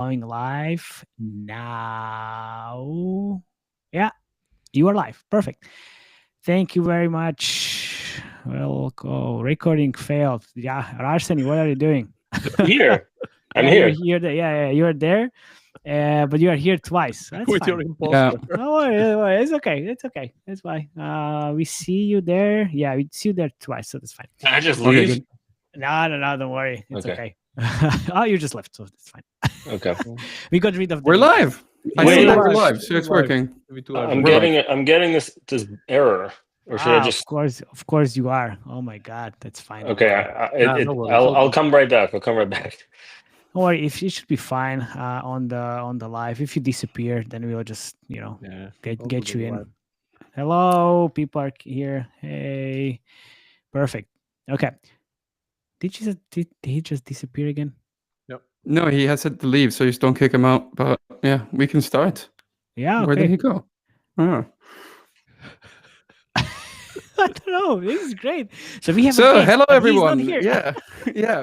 going live now. Yeah, you are live. Perfect. Thank you very much. Well, recording failed. Yeah, Arseny, what are you doing? Here. I'm yeah, here. You're there. But you are here twice. So that's With fine. your imposter. No worry. It's okay. It's okay. It's fine. We see you there. Yeah, we see you there twice, so that's fine. Can I just leave? Okay, no, don't worry. It's okay. Oh, you just left, so it's fine. Okay. We got rid of. We're live. I see that we're live, so it's working. I'm getting this error. Or should I just? Of course, you are. Oh my God, that's fine. Okay, I'll come right back. I'll come right back. Don't worry. If it should be fine on the live. If you disappear, then we'll just get you in. Live. Hello, people are here. Hey, perfect. Okay. Did he just disappear again? No, he has said to leave, so just don't kick him out. But yeah, we can start. Yeah. Okay. Where did he go? Oh. I don't know. This is great. So we have. Hello everyone. Yeah.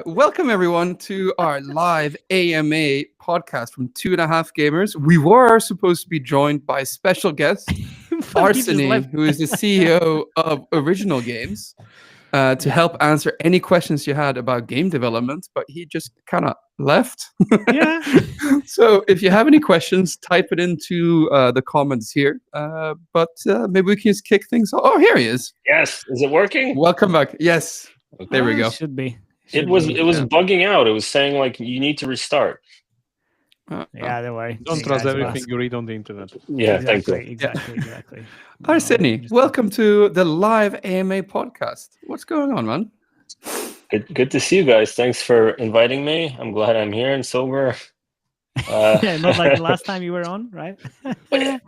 Welcome everyone to our live AMA podcast from 2.5 Gamers. We were supposed to be joined by special guest Arseny, who is the CEO of Original Games, to help answer any questions you had about game development, but he just kind of left. Yeah. So if you have any questions, type it into the comments here. But maybe we can just kick things off. Oh, here he is. Yes. Is it working? Welcome back. Yes. Okay. There we go. Should be. It was bugging out. It was saying like you need to restart. Yeah, don't worry. Don't trust everything you read on the internet. Yeah, thank you. Exactly. Arseny, welcome to the live AMA podcast. What's going on, man? Good to see you guys. Thanks for inviting me. I'm glad I'm here and sober. Not like the last time you were on, right?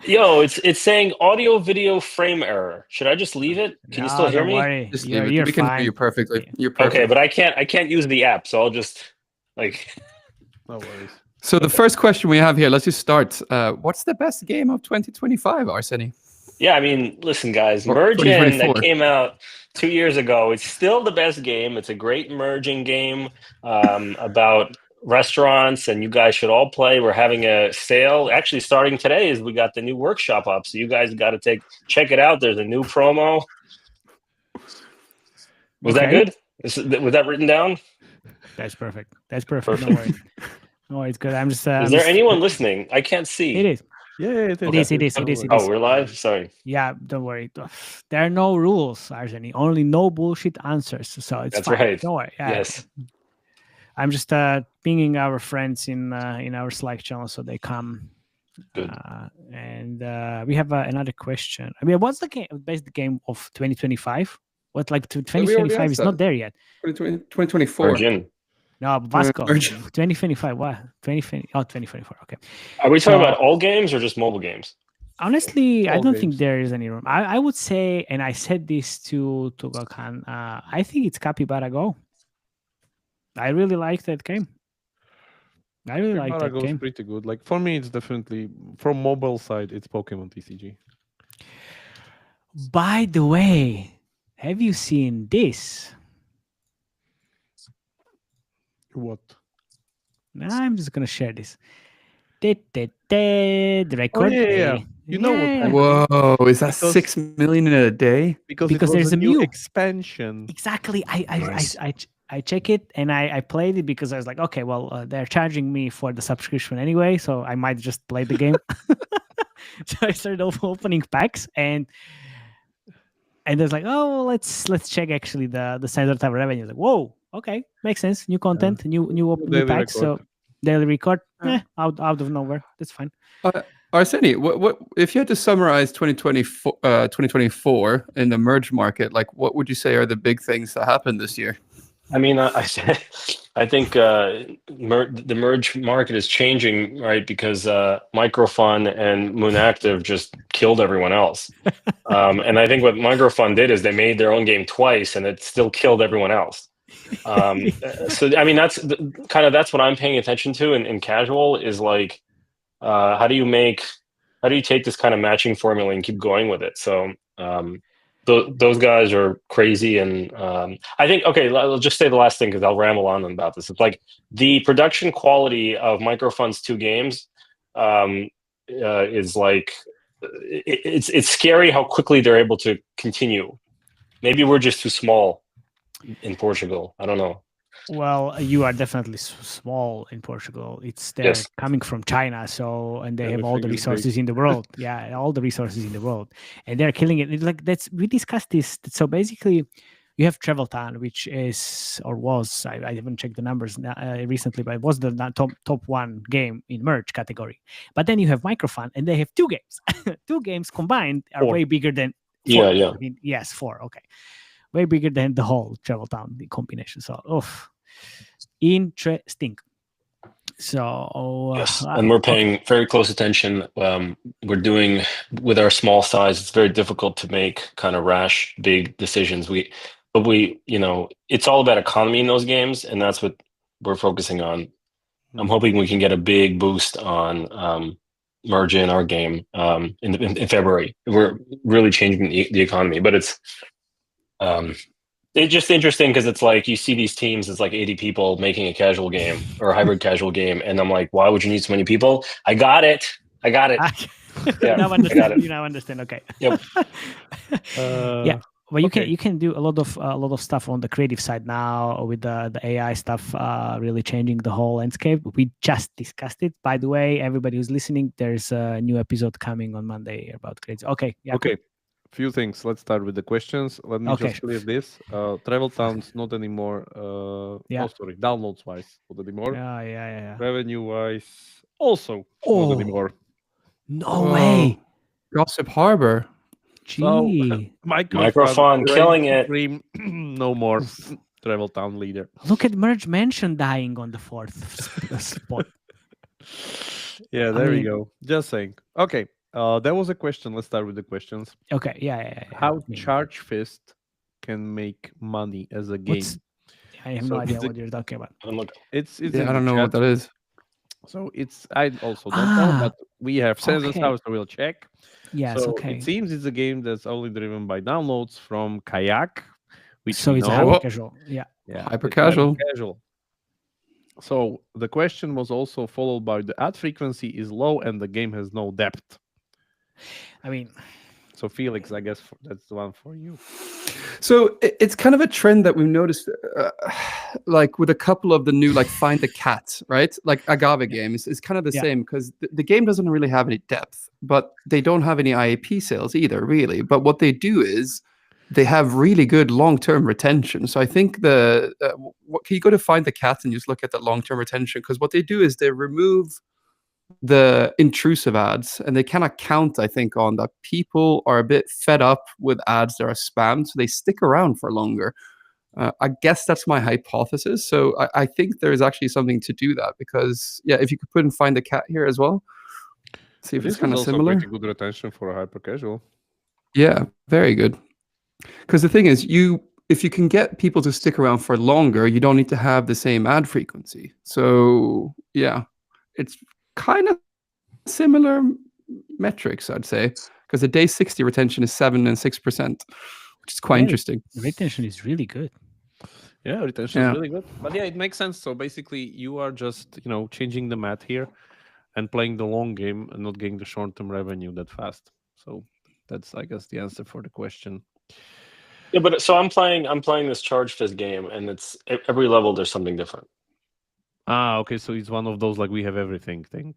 Yo, it's saying audio video frame error. Should I just leave it? Can you still hear me? Worry. Just leave it. We can hear you perfectly. You're perfect. Okay, but I can't use the app, so I'll just like. No worries. So the first question we have here, let's just start. What's the best game of 2025, Arseny? Yeah, I mean, listen, guys, Merge In that came out 2 years ago. It's still the best game. It's a great merging game about restaurants, and you guys should all play. We're having a sale. Actually, starting today is we got the new workshop up, so you guys got to check it out. There's a new promo. Was that good? Was that written down? That's perfect. Don't worry. No, it's good. I'm just. Is there anyone listening? I can't see. It is. Yeah, it is. Oh, we're live? Sorry. Yeah, don't worry. There are no rules, Arseny. Only no bullshit answers. So it's fine. Right. Don't worry. Yeah, yes. I'm just pinging our friends in our Slack channel so they come. Good. And we have another question. I mean, what's the best game of 2025? What, like 2025 is not there yet. 2024. Virgin. No, Vasco. 2025. What? 2024. Okay. Are we talking about all games or just mobile games? Honestly, I don't think there is any room. I would say, and I said this to Gokhan, I think it's Capybara Go. I really like that game. Capybara Go is pretty good. Like for me, it's definitely from mobile side. It's Pokemon TCG. By the way, have you seen this? What? I'm just gonna share this. The record. Yeah. You know what? Whoa, is that 6 million in a day? Because there's a new expansion. Exactly. I check it and I played it because I was like, okay, well, they're charging me for the subscription anyway, so I might just play the game. So I started opening packs and there's like, oh, let's check actually the standard type revenue. Like, whoa, okay, makes sense. New content, new packs. So daily record, out of nowhere. That's fine. Arseny, what if you had to summarize 2024 in the merge market? Like, what would you say are the big things that happened this year? I mean, I think the merge market is changing, right? Because Microfun and Moon Active just killed everyone else. And I think what Microfun did is they made their own game twice, and it still killed everyone else. So I mean, that's what I'm paying attention to in casual is like, how do you take this kind of matching formula and keep going with it? So those guys are crazy. And I think, okay, I'll just say the last thing because I'll ramble on about this. It's like the production quality of Microfund's 2 games is like, it's scary how quickly they're able to continue. Maybe we're just too small in Portugal. I don't know. Well, you are definitely small in Portugal. They're Yes. coming from China, and they have all the Everything is resources in the world. Yeah, all the resources in the world, and they're killing it. It's like we discussed this. So basically, you have Travel Town, which is or was I haven't checked the numbers recently, but it was the top 1 game in merge category. But then you have Microfund, and they have 2 games. 2 games combined are 4. way bigger than 4. Yeah. I mean, yes, 4. Okay, way bigger than the whole Travel Town combination. So, interesting. So yes, and we're paying very close attention. We're doing with our small size. It's very difficult to make kind of rash, big decisions. But it's all about economy in those games, and that's what we're focusing on. I'm hoping we can get a big boost on merge in our game in February. We're really changing the economy, but it's just interesting because it's like you see these teams, it's like 80 people making a casual game or a hybrid casual game, and I'm like, why would you need so many people? I got it. Yeah, you now I understand. got it. You now understand. Okay. Yep. Yeah. Well, you can do a lot of stuff on the creative side now with the AI stuff really changing the whole landscape. We just discussed it, by the way. Everybody who's listening, there's a new episode coming on Monday about creative. Okay. Yeah. Okay. Few things. Let's start with the questions. Let me just clear this. Travel Town's not anymore. Yeah. Oh, sorry. Downloads wise, not anymore. Yeah. Revenue wise, also not anymore. No way. Gossip Harbor. Gee. So, Microfund killing it. Dream, no more Travel Town leader. Look at Merge Mansion dying on the 4th spot. Yeah, there we go. Just saying. Okay. There was a question. Let's start with the questions. Okay. Yeah. How Charge Fist can make money as a game? I have no idea what you're talking about. It's I don't know what that is. So I also don't know, but we have Sensors House, so we'll check. Yes, so okay. It seems it's a game that's only driven by downloads from Kayak, which so it's hyper casual. Yeah, hyper casual. So the question was also followed by the ad frequency is low and the game has no depth. I mean, so Felix, I guess that's the one for you. So it's kind of a trend that we've noticed, like with a couple of the new, like Find the Cat, right? Like Agave games is kind of the same because the game doesn't really have any depth, but they don't have any IAP sales either, really. But what they do is they have really good long-term retention. So I think can you go to Find the Cat and just look at the long-term retention? Because what they do is they remove the intrusive ads, and they cannot count, I think, on that. People are a bit fed up with ads that are spammed, so they stick around for longer. I guess that's my hypothesis. So I think there is actually something to do that, because if you could put and Find the Cat here as well, see if it's kind of similar. Pretty good retention for a hyper casual. Yeah, very good. Because the thing is, if you can get people to stick around for longer, you don't need to have the same ad frequency. So yeah, it's kind of similar metrics, I'd say, because the day 60 retention is 7% and 6%, which is quite interesting. Retention is really good. Yeah, retention is really good. But yeah, it makes sense. So basically, you are just changing the math here and playing the long game and not getting the short-term revenue that fast. So that's, I guess, the answer for the question. Yeah, but so I'm playing this Charge Fist game, and it's every level there's something different. Okay, so it's one of those like we have everything thing.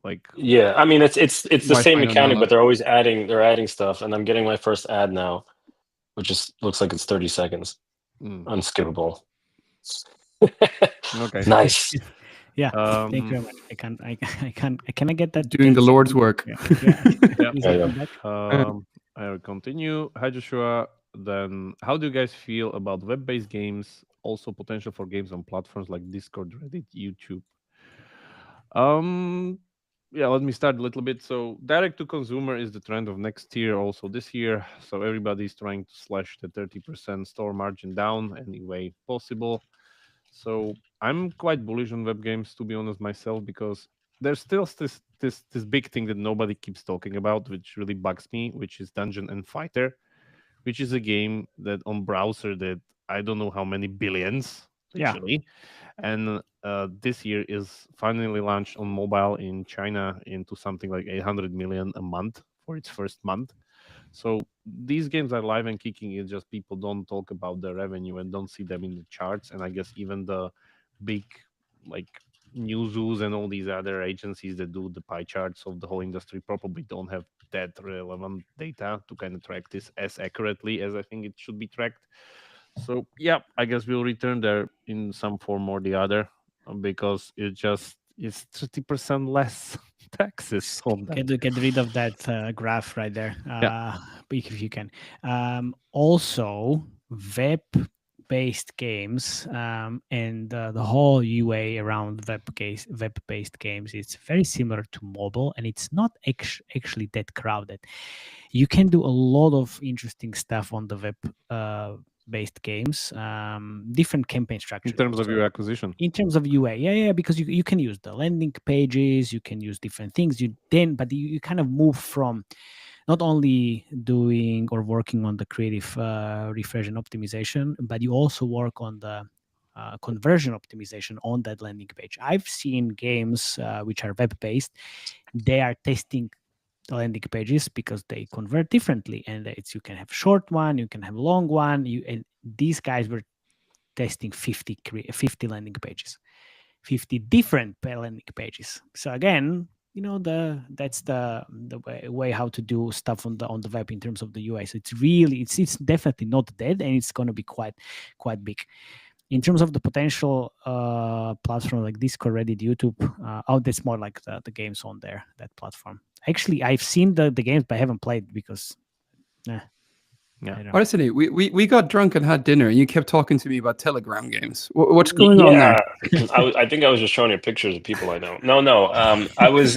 Like yeah, I mean it's the same mechanic, but they're adding stuff, and I'm getting my first ad now, which just looks like it's 30 seconds. Unskippable. Okay. Nice. Yeah. Thank you very much. I cannot get that. Doing the Lord's work. I will continue. Hi Joshua. Then how do you guys feel about web-based games, also potential for games on platforms like Discord, Reddit, YouTube? Let me start a little bit. So direct to consumer is the trend of next year, also this year. So everybody's trying to slash the 30% store margin down any way possible. So I'm quite bullish on web games, to be honest myself, because there's still this big thing that nobody keeps talking about, which really bugs me, which is Dungeon and Fighter, which is a game that on browser that I don't know how many billions, literally. And this year is finally launched on mobile in China into something like 800 million a month for its first month. So these games are live and kicking. It's just people don't talk about the revenue and don't see them in the charts. And I guess even the big like Newzoo and all these other agencies that do the pie charts of the whole industry probably don't have that relevant data to kind of track this as accurately as I think it should be tracked. So yeah, I guess we'll return there in some form or the other because it just is 30% less taxes on that. Get rid of that graph right there, Yeah. if you can. Also, web-based games and the whole UA around web-based games, it's very similar to mobile, and it's not actually that crowded. You can do a lot of interesting stuff on the web based games, different campaign structures In terms of your acquisition. in terms of UA. Yeah, because you can use the landing pages, you can use different things. But you kind of move from not only doing or working on the creative refresh and optimization, but you also work on the conversion optimization on that landing page. I've seen games which are web based, they are testing the landing pages because they convert differently, and you can have short one, you can have long one. And these guys were testing 50 landing pages, 50 different landing pages. So again, that's the way how to do stuff on the web in terms of the UI. So it's definitely not dead, and it's going to be quite big. In terms of the potential platform like Discord, Reddit, YouTube, that's more like the games on there, that platform. Actually, I've seen the games, but I haven't played because yeah. Honestly, we got drunk and had dinner, and you kept talking to me about Telegram games. What's going on there? I think I was just showing you pictures of people I know. No. I was.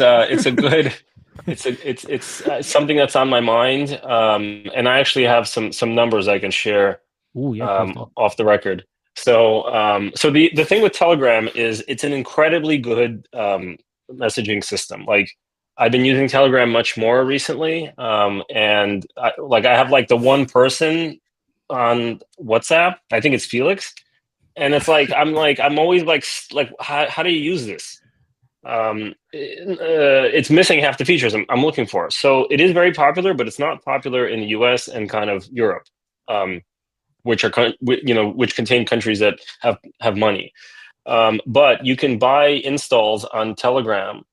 It's something that's on my mind, and I actually have some numbers I can share. Ooh, yeah, off the record. So the thing with Telegram is it's an incredibly good messaging system. Like, I've been using Telegram much more recently, and I have like the one person on WhatsApp. I think it's Felix, and it's like I'm always like how do you use this? It's missing half the features I'm looking for. So it is very popular, but it's not popular in the US and kind of Europe, which contain countries that have money. But you can buy installs on Telegram.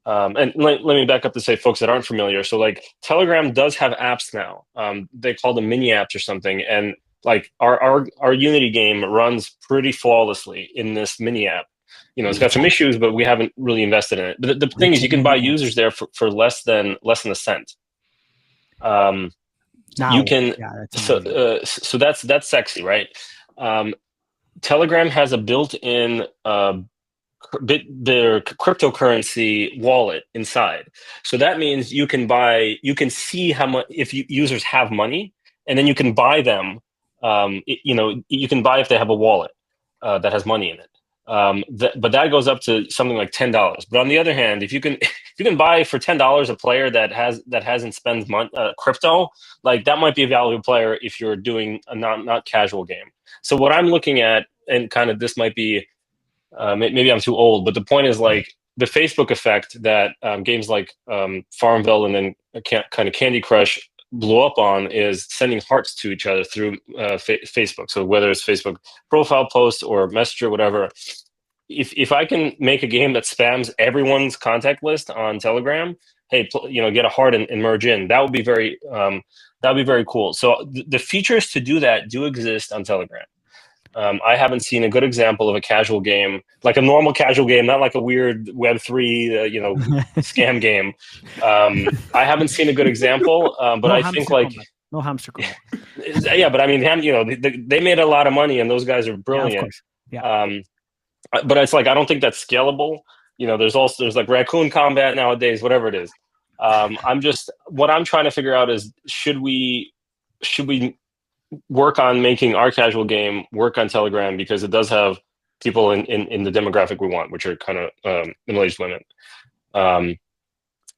And let me back up to say, folks that aren't familiar. So like Telegram does have apps now. They call them mini apps or something. And like our Unity game runs pretty flawlessly in this mini app. It's got some issues, but we haven't really invested in it. But the thing is, you can buy users there for less than a cent. Now, you can. So that's sexy, right? Telegram has a built-in their cryptocurrency wallet inside. So that means you can see how much, if users have money, and then you can buy them. You can buy if they have a wallet that has money in it. But that goes up to something like $10. But on the other hand, if you can buy for $10 a player that hasn't spent crypto, like that might be a valuable player if you're doing a not casual game. So what I'm looking at, and kind of this might be maybe I'm too old, but the point is like the Facebook effect that games like Farmville and then kind of Candy Crush blew up on is sending hearts to each other through Facebook. So whether it's Facebook profile posts or Messenger, whatever, if I can make a game that spams everyone's contact list on Telegram, hey, get a heart and merge in. That would be very cool. So the features to do that do exist on Telegram. I haven't seen a good example of a casual game, like a normal casual game, not like a weird Web3, scam game. I haven't seen a good example, but I think no hamster combat. Yeah, but I mean, they made a lot of money, and those guys are brilliant. Yeah, of course. Yeah. But it's like I don't think that's scalable. There's like raccoon combat nowadays, whatever it is. What I'm trying to figure out is should we work on making our casual game work on Telegram, because it does have people in the demographic we want, which are kind of middle-aged women.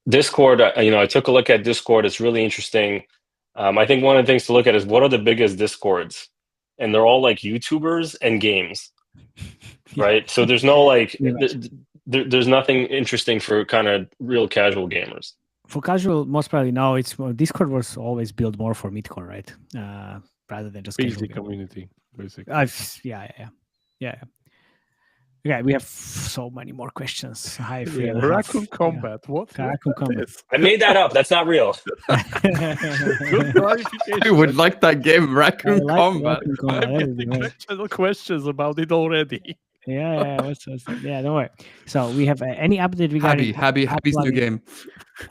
Discord, I took a look at Discord. It's really interesting. I think one of the things to look at is what are the biggest discords, and they're all like YouTubers and games, right? So there's no like, there's nothing interesting for kind of real casual gamers. For casual, most probably no. It's Discord was always built more for midcore, right? Rather than just PC casual community, basically. Yeah. Yeah, we have so many more questions. Hi, Raccoon Combat. What? Raccoon Combat. I made that up. That's not real. Good clarification. I would like that game, Raccoon Combat. Raccoon Combat. I'm getting questions about it already. Yeah. Don't worry. So we have any update regarding Happy's new game.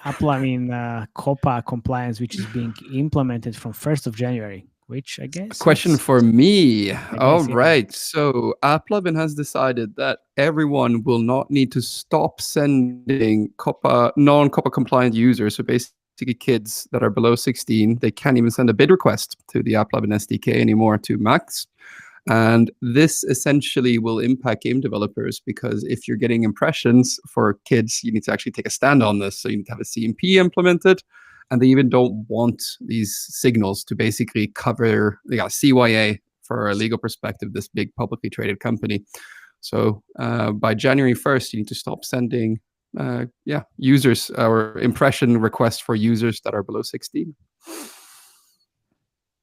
Apple, COPPA compliance, which is being implemented from 1st of January, which I guess... Question for me. All right. So AppLovin has decided that everyone will not need to stop sending non-COPPA compliant users, so basically kids that are below 16, they can't even send a bid request to the AppLovin SDK anymore to Macs. And this essentially will impact game developers, because if you're getting impressions for kids, you need to actually take a stand on this. So you need to have a CMP implemented, and they even don't want these signals to basically cover CYA for a legal perspective, this big publicly traded company. So by January 1st, you need to stop sending users or impression requests for users that are below 16.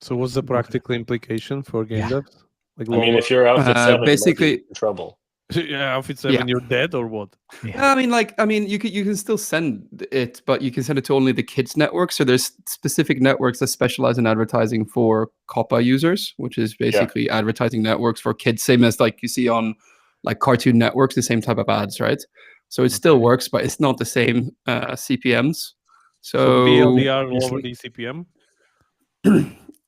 So what's the practical implication for game devs? Like, I mean, if you're Outfit 7, basically you might be in trouble. Yeah, Outfit 7, you're dead or what? Yeah. I mean, you can still send it, but you can send it to only the kids network. So there's specific networks that specialize in advertising for COPPA users, which is basically advertising networks for kids, same as like you see on like Cartoon Networks, the same type of ads, right? So it still works, but it's not the same CPMs. So VLDR over the CPM?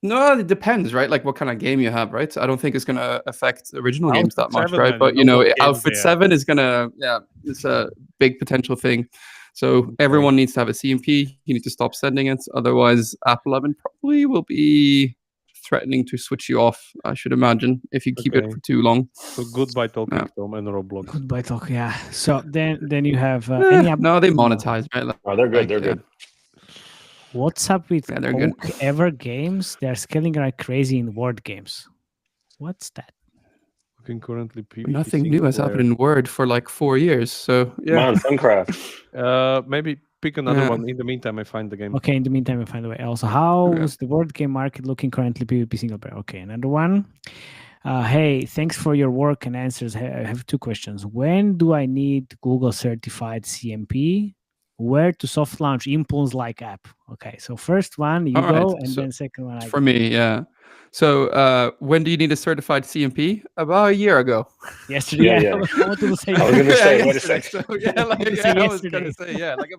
No, it depends, right? Like what kind of game you have, right? I don't think it's going to affect original games that much, 7, right? man, But, you know, Outfit 7 is going to, it's a big potential thing. So everyone needs to have a CMP. You need to stop sending it. Otherwise, AppLovin probably will be threatening to switch you off, I should imagine, if you keep it for too long. So goodbye talking Tom and Roblox. Goodbye talk, yeah. So then you have... no, they monetize, right? Like, they're good, they're good. What's up with Oak Ever Games? They're scaling like crazy in Word games. What's that? Looking currently PvP nothing new has happened in Word for like 4 years. So yeah. Come on, Funcraft. Maybe pick another one. In the meantime, I find the game. Okay, in the meantime, I find a way. Also, how is the Word game market looking currently? PvP single player. Okay, another one. Hey, thanks for your work and answers. I have 2 questions. When do I need Google certified CMP? Where to soft launch Impulse like app? Okay, so first one you go, and then second one I for me, yeah. So when do you need a certified CMP? About a year ago. Yesterday. Yeah. I wanted to say. I was going to say, wait a second. So, I was going to say, like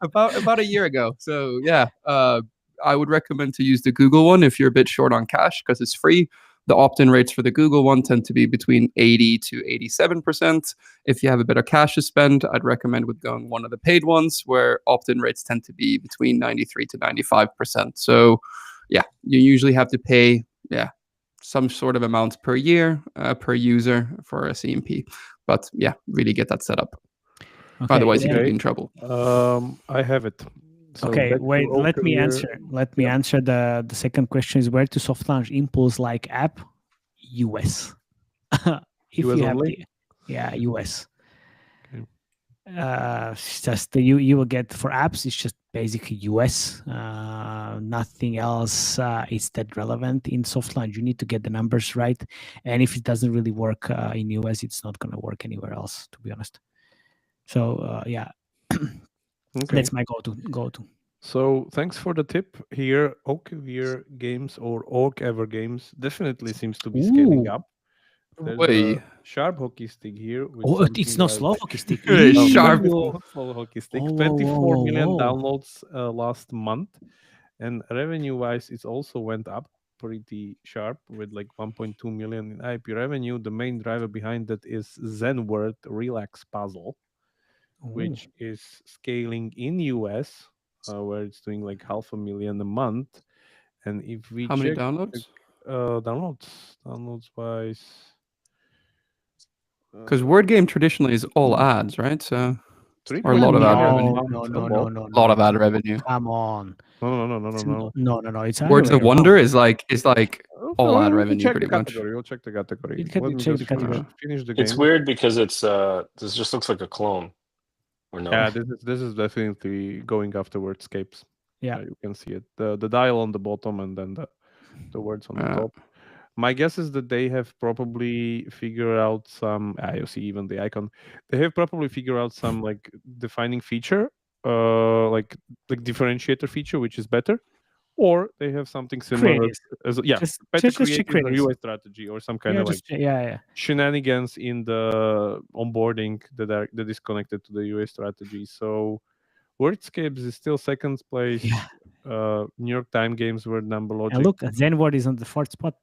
about a year ago. So yeah, I would recommend to use the Google one if you're a bit short on cash, because it's free. The opt-in rates for the Google one tend to be between 80 to 87%. If you have a bit of cash to spend, I'd recommend with going one of the paid ones, where opt-in rates tend to be between 93 to 95%. So yeah, you usually have to pay some sort of amount per year per user for a CMP. But yeah, really get that set up. Okay, otherwise, you could be in trouble. I have it. So okay, wait. Let me answer. Let me answer the second question. Is where to soft launch Impulse like app? US. If US you have only? US. Okay. It's just you will get for apps. It's just basically US. Nothing else is that relevant in soft launch. You need to get the numbers right, and if it doesn't really work in US, it's not going to work anywhere else. To be honest. So yeah. Okay. That's my go-to. So thanks for the tip here. Oak-Ever Games or Oak-Ever Games definitely seems to be scaling up. There's a sharp hockey stick here. It's not slow hockey stick. Sharp slow hockey stick. 24 million downloads last month, and revenue-wise, it also went up pretty sharp with like 1.2 million in IP revenue. The main driver behind that is ZenWord Relax Puzzle, which is scaling in US, where it's doing like 500,000 a month. And if we how many downloads? Downloads wise, because Word Game traditionally is all ads, right? So Or a lot of ad revenue. No. A lot of ad revenue. Come on. No. It's Words of Wonder is like all ad revenue check pretty the much. category. We'll check the category. Let me check the category. Finish the game. It's weird because it's this just looks like a clone. Or no? Yeah, this is definitely going after wordscapes. Yeah, you can see it. The dial on the bottom and then the words on the top. My guess is that they have probably figured out some. You see even the icon. They have probably figured out some like defining feature, like differentiator feature, which is better, or they have something similar as better creative UI strategy or some kind of shenanigans in the onboarding that is connected to the UA strategy. So Wordscapes is still second place. New York Time Games were number logic. And look, Zenword is on the 4th spot.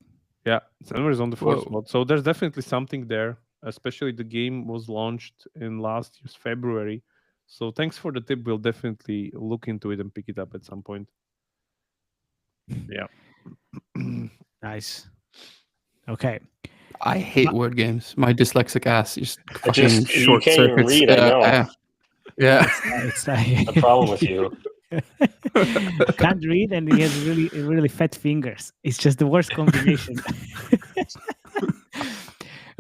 Yeah, Zenword is on the 4th spot. So there's definitely something there. Especially the game was launched in last year's February. So thanks for the tip. We'll definitely look into it and pick it up at some point. Yeah. Nice. Okay. I hate word games. My dyslexic ass just you can't even read. I know. Yeah. It's like a problem with you. Can't read, and he has really fat fingers. It's just the worst combination.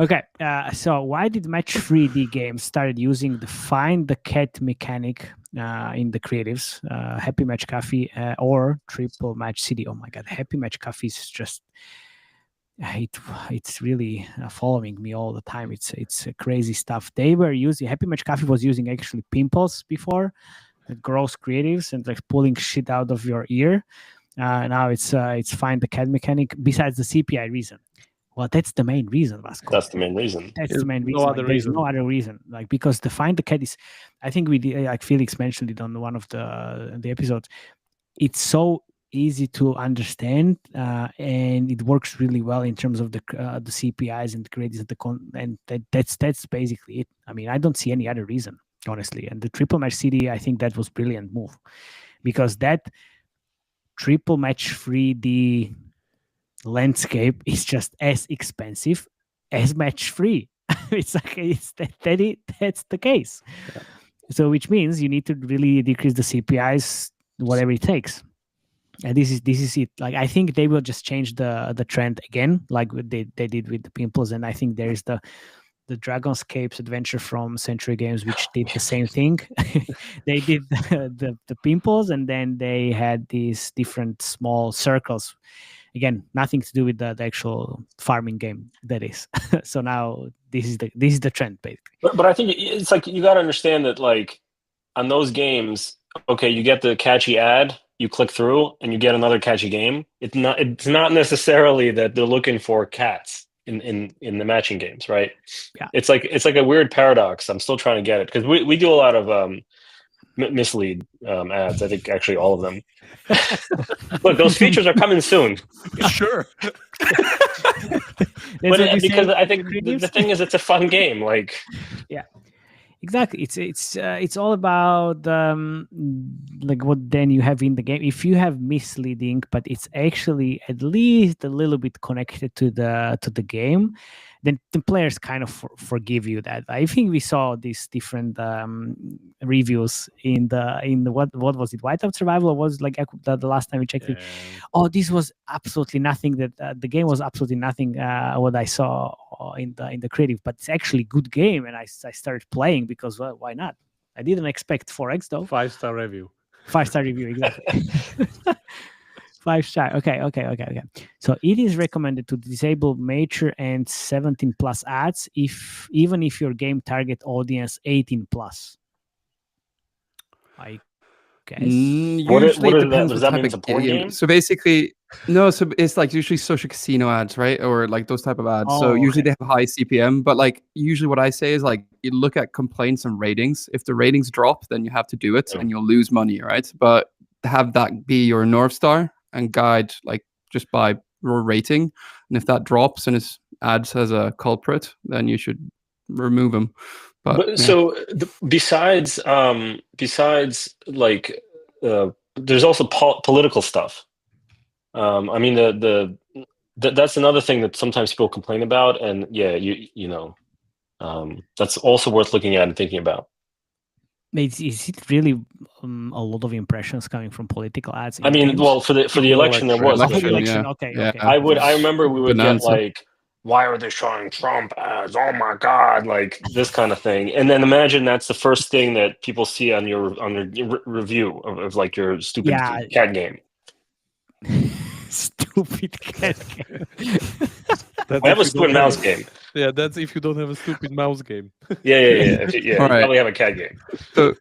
Okay, so why did Match 3D games started using the find the cat mechanic in the creatives? Happy Match Coffee or Triple Match CD. Oh my god, Happy Match Coffee is just it's really following me all the time. It's crazy stuff. They were using Happy Match Coffee was using actually pimples before. Gross creatives and like pulling shit out of your ear. Now it's find the cat mechanic. Besides the CPI reason, well, that's the main reason, Vasco. That's the main reason. That's the main reason. There's no other reason. Like because the find the cat is, I think we did, like Felix mentioned it on one of the episodes. It's so easy to understand and it works really well in terms of the CPIs and the credits and that's basically it. I mean, I don't see any other reason, honestly. And the Triple Match CD, I think that was brilliant move because that Triple Match 3D landscape is just as expensive as Match 3. It's like that's the case. Yeah. So which means you need to really decrease the CPIs, whatever it takes. And this is it. Like I think they will just change the trend again, like they did with the pimples. And I think there is the Dragonscapes adventure from Century Games, which did the same thing. They did the pimples, and then they had these different small circles. Again, nothing to do with the actual farming game. That is. So now this is the trend, basically. But I think it's like you got to understand that, like on those games, okay, you get the catchy ad, you click through, and you get another catchy game. It's not necessarily that they're looking for cats in the matching games, right? Yeah. It's like a weird paradox. I'm still trying to get it because we do a lot of mislead ads. I think actually all of them. Look, those features are coming soon. Sure. Because I think the thing is, it's a fun game. Like, yeah. Exactly. It's all about like what then you have in the game. If you have misleading, but it's actually at least a little bit connected to the game, then the players kind of forgive you that. I think we saw these different reviews in the what was it, Whiteout Survival, or was it like the last time we checked it? Oh, this was absolutely nothing. That the game was absolutely nothing. What I saw in the creative, but it's actually a good game, and I started playing because why not? I didn't expect 4x though. 5-star review. 5-star review, exactly. 5-star. Okay. So it is recommended to disable mature and 17 plus ads even if your game target audience 18 plus. I guess. What is that? Does that mean it's a porn game? So basically, no. So it's like usually social casino ads, right? Or like those type of ads. So usually they have high CPM, but like usually what I say is like you look at complaints and ratings. If the ratings drop, then you have to do it, and you'll lose money, right? But have that be your North Star and guide, like just by your rating. And if that drops and his ads as a culprit, then you should remove him. So besides like there's also political stuff. I mean that's another thing that sometimes people complain about, and yeah, you know that's also worth looking at and thinking about. Is it really a lot of impressions coming from political ads? I mean, games? well, for the election, there was. For the election, yeah. okay, Yeah. okay. I remember we would get Bonanza. like, why are they showing Trump ads? Oh my God, like this kind of thing. And then imagine that's the first thing that people see on your review of like your stupid cat game. Stupid cat game. I have a stupid mouse game. Yeah, that's if you don't have a stupid mouse game. Yeah. You All right. probably have a cat game. So,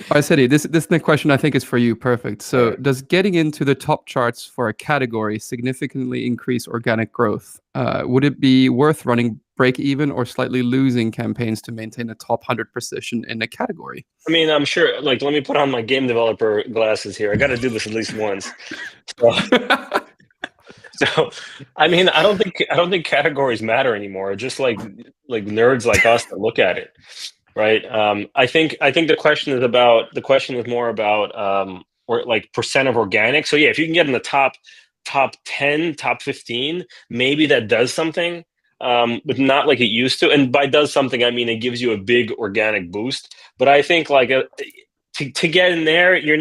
Varsity, this next question I think is for you. Perfect. So, does getting into the top charts for a category significantly increase organic growth? Would it be worth running break even or slightly losing campaigns to maintain a top 100 position in a category? I mean, I'm sure. Like, let me put on my game developer glasses here. I got to do this at least once. So, I mean, I don't think categories matter anymore. Just like nerds like us that look at it, right? I think the question is more about or like percent of organic. So yeah, if you can get in the top 10, top 15, maybe that does something, but not like it used to. And by does something, I mean it gives you a big organic boost. But I think like to get in there, you're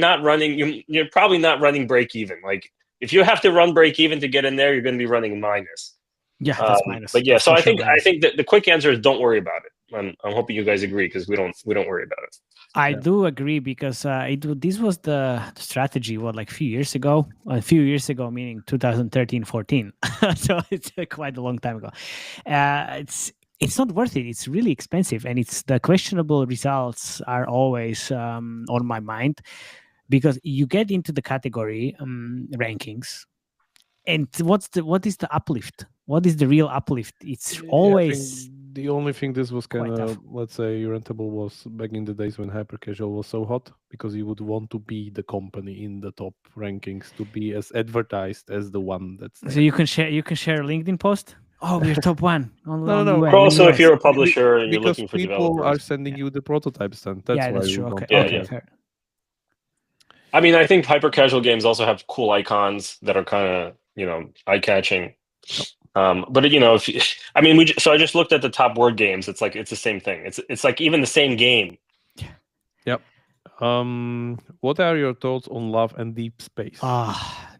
probably not running break even. Like, if you have to run break even to get in there, you're going to be running minus. Yeah, that's minus. But yeah, that's so I think minus. that the quick answer is don't worry about it. I'm hoping you guys agree because we don't worry about it. I do agree because this was the strategy. Like a few years ago, meaning 2013-14. So it's quite a long time ago. It's not worth it. It's really expensive, and it's the questionable results are always on my mind. Because you get into the category Mm. rankings, and what is the uplift? What is the real uplift? It's always the only thing this was kind quite of, tough. let's say, rentable was back in the days when hyper casual was so hot, because you would want to be the company in the top rankings, to be as advertised as the one that's there. So you can share a LinkedIn post. Oh, we're top one. No. But also, if you're a publisher and you're Because looking for people developers, are sending you the prototypes, then that's why that's you true. don't. Okay, fair. I mean, I think hyper casual games also have cool icons that are kind of eye catching. But I just looked at the top word games. It's like it's the same thing. It's like even the same game. Yep. What are your thoughts on Love and Deep Space?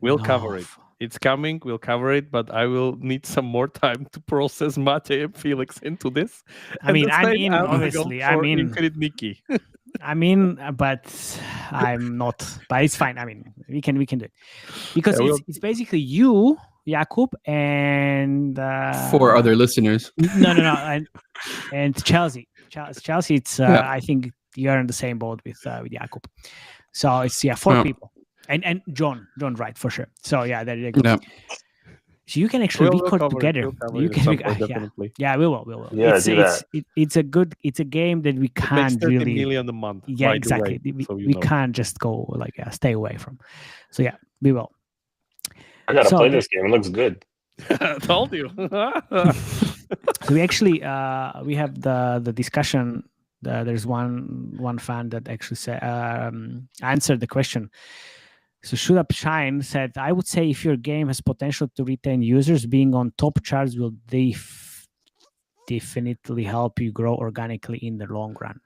We'll cover it. It's coming. We'll cover it, but I will need some more time to process Matej and Felix into this. Obviously, Infinite Nikki. But I'm not. But it's fine. I mean, we can do it because it's basically you, Jakub, and 4 other listeners. No, and Chelsea. Chelsea. It's I think you're in the same boat with Jakub. So it's 4 people, and John, right, for sure. So yeah, there you go. Yeah. So you can actually record together. You can definitely. Yeah, we will. Yeah, do that. It's a game that we can't really million a month. Yeah, exactly. We can't just go stay away from. So yeah, we will. I gotta play this game. It looks good. I told you. So we actually we have the discussion. There's one fan that actually answered the question. So Shoot Up Shine said, I would say if your game has potential to retain users, being on top charts will definitely help you grow organically in the long run.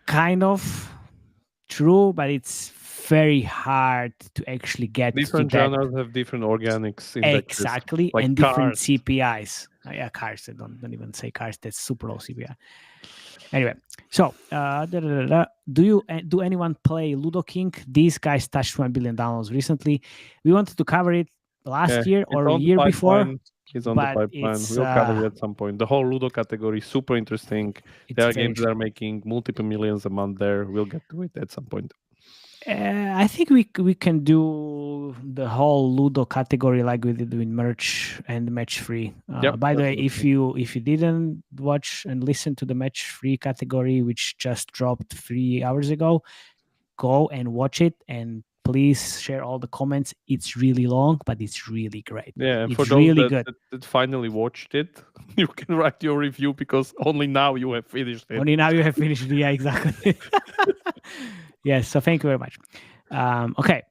Kind of true, but it's very hard to actually get different genres have different organics indexes. Exactly, like and cars. different CPIs. Cars. Don't even say cars. That's super low CPI. Anyway, so do anyone play Ludo King? These guys touched $1 billion recently. We wanted to cover it last year or year before. It's on the pipeline. We'll cover it at some point. The whole Ludo category is super interesting. There are games that are making multiple millions a month there. We'll get to it at some point. I think we can do the whole Ludo category like we did with merch and match free. By the way, if you didn't watch and listen to the match free category, which just dropped 3 hours ago, go and watch it, and please share all the comments. It's really long, but it's really great. Yeah, and it's for those really that finally watched it, you can write your review because only now you have finished it. Yeah, exactly. Yes, so thank you very much. Okay.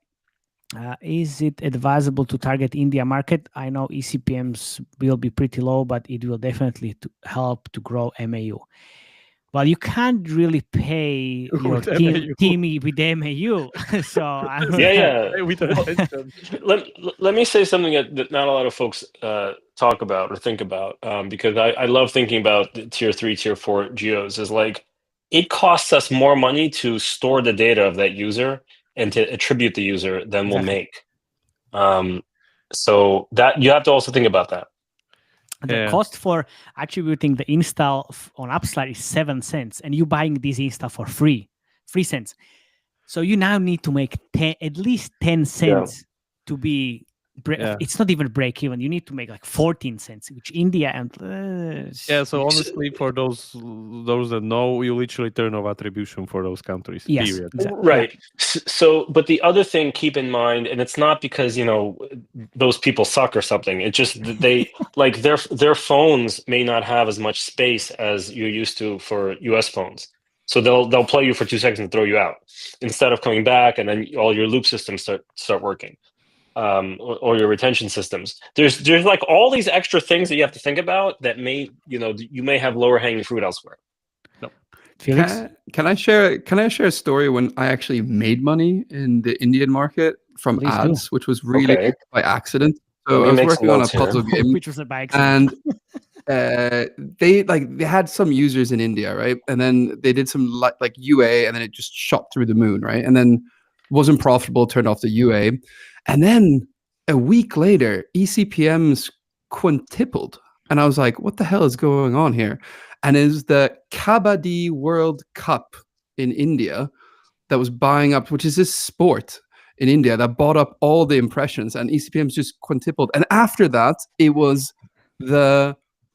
Is it advisable to target India market? I know eCPMs will be pretty low, but it will definitely help to grow MAU. Well, you can't really pay your With team MAU. with MAU. So I'm Yeah. With Well, attention. let me say something that not a lot of folks talk about or think about, because I love thinking about the tier 3, tier 4 geos. Is like, it costs us more money to store the data of that user and to attribute the user than we'll Exactly. make. So that you have to also think about that. The Yeah. cost for attributing the install on Upstart is 7 cents, and you buying this install for free 3 cents. So you now need to make at least 10 cents to be. Yeah. It's not even break even. You need to make like 14 cents, which India and Yeah, so honestly, for those that know, you literally turn off attribution for those countries. yes, Period. exactly. Right. So, but the other thing, keep in mind, and it's not because those people suck or something. It's just that they like their phones may not have as much space as you're used to for US phones. So they'll play you for 2 seconds and throw you out instead of coming back, and then all your loop systems start working, or your retention systems. There's like all these extra things that you have to think about that may you may have lower hanging fruit elsewhere. Felix? Can I share a story when I actually made money in the Indian market from Please do. ads, which was really Okay. by accident. So Let me I was make some working on a notes here. puzzle game, Which was a by accident. and they had some users in India, right? And then they did some like UA, and then it just shot through the moon, right? And then wasn't profitable, turned off the UA, and then a week later, eCPMs quintupled, and I was like, "What the hell is going on here?" And is the Kabaddi World Cup in India that was buying up, which is this sport in India that bought up all the impressions, and eCPMs just quintupled. And after that, it was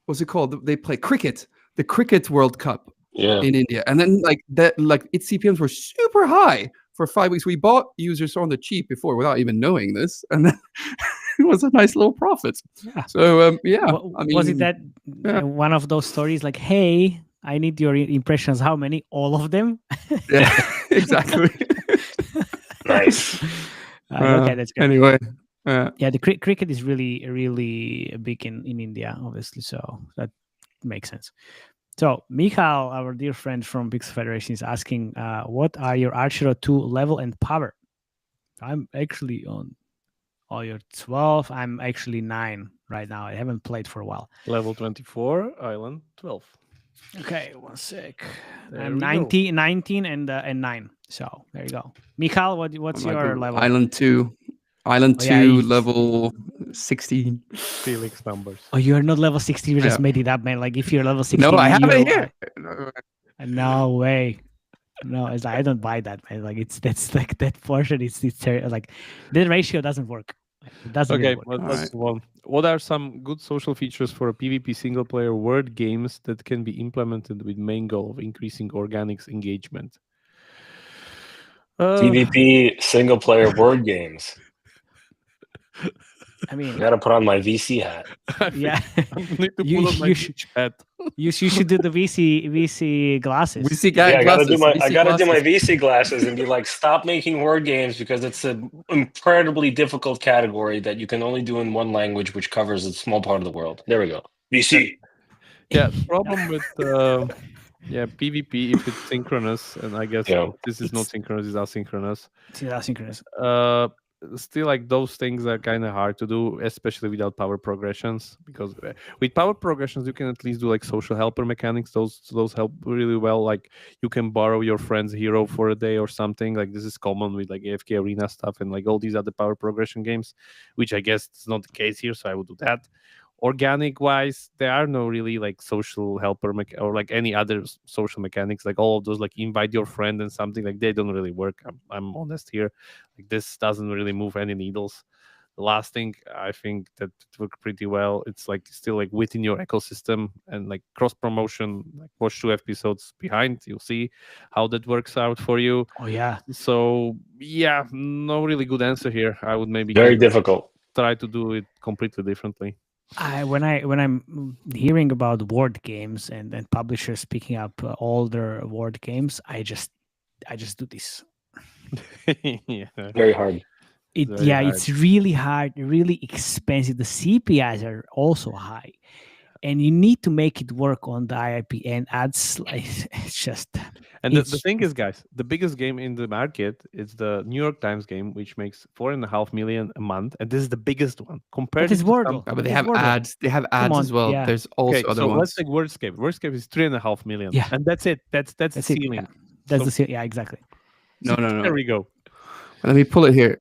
what's it called? They play cricket, the Cricket World Cup in India, and then its CPMs were super high for 5 weeks. We bought users on the cheap before without even knowing this, and then it was a nice little profit. Yeah. So yeah, I mean, was it that one of those stories like, hey, I need your impressions? How many? All of them? Yeah, exactly. Nice. Okay, that's good. Anyway. Yeah, the cricket is really, really big in India, obviously. So that makes sense. So Michal, our dear friend from Pixel Federation, is asking, what are your Archero 2 level and power? I'm actually on your 12. I'm actually 9 right now. I haven't played for a while. Level 24, Island 12. Okay, one sec. There I'm we 19 and 9. So there you go. Michal, what's your level? Island 2. Island 2, level 16. Felix numbers. Oh, you're not level 16. You just made it up, man. Like if you're level 16. No, I have it here. No way. No, it's like, I don't buy that, man. Like that's like that portion. It's like the ratio doesn't work. It doesn't Okay, really work. let's move on. What are some good social features for a PvP single player word games that can be implemented with main goal of increasing organics engagement? PvP single player word games. I mean, I gotta put on my VC hat. Yeah, you should do the VC glasses. VC Yeah, I gotta glasses. I gotta do my VC glasses and be like, stop making word games because it's an incredibly difficult category that you can only do in one language, which covers a small part of the world. There we go. VC. Yeah, the problem with PvP, if it's synchronous, and I guess this is not synchronous, it's asynchronous. It's asynchronous. Still, like those things are kind of hard to do, especially without power progressions, because with power progressions you can at least do like social helper mechanics. Those help really well. Like you can borrow your friend's hero for a day or something. Like this is common with like AFK arena stuff and like all these other power progression games, which I guess is not the case here, so I would do that. Organic wise, there are no really like social helper or like any other social mechanics. Like all of those, like invite your friend and something, like they don't really work. I'm honest here. Like this doesn't really move any needles. The last thing I think that worked pretty well, it's like still like within your ecosystem and like cross promotion. Like watch 2 episodes behind, you'll see how that works out for you. Oh yeah. So yeah, no really good answer here. I would maybe very difficult. Try to do it completely differently. When I'm hearing about word games and publishers picking up older word games, I just do this. Yeah, very hard. It's really hard, really expensive. The CPIs are also high. and you need to make it work on the IIP and ads. Like, it's just. And the thing is, guys, the biggest game in the market is the New York Times game, which makes $4.5 million a month, and this is the biggest one compared That is to Wordle. But they have ads. They have ads on, as well. yeah. There's also other so ones. let's take Wordscape. Wordscape is $3.5 million. Yeah. And that's it. That's the it, ceiling. yeah. That's the ceiling. Yeah, exactly. No. There we go. Let me pull it here.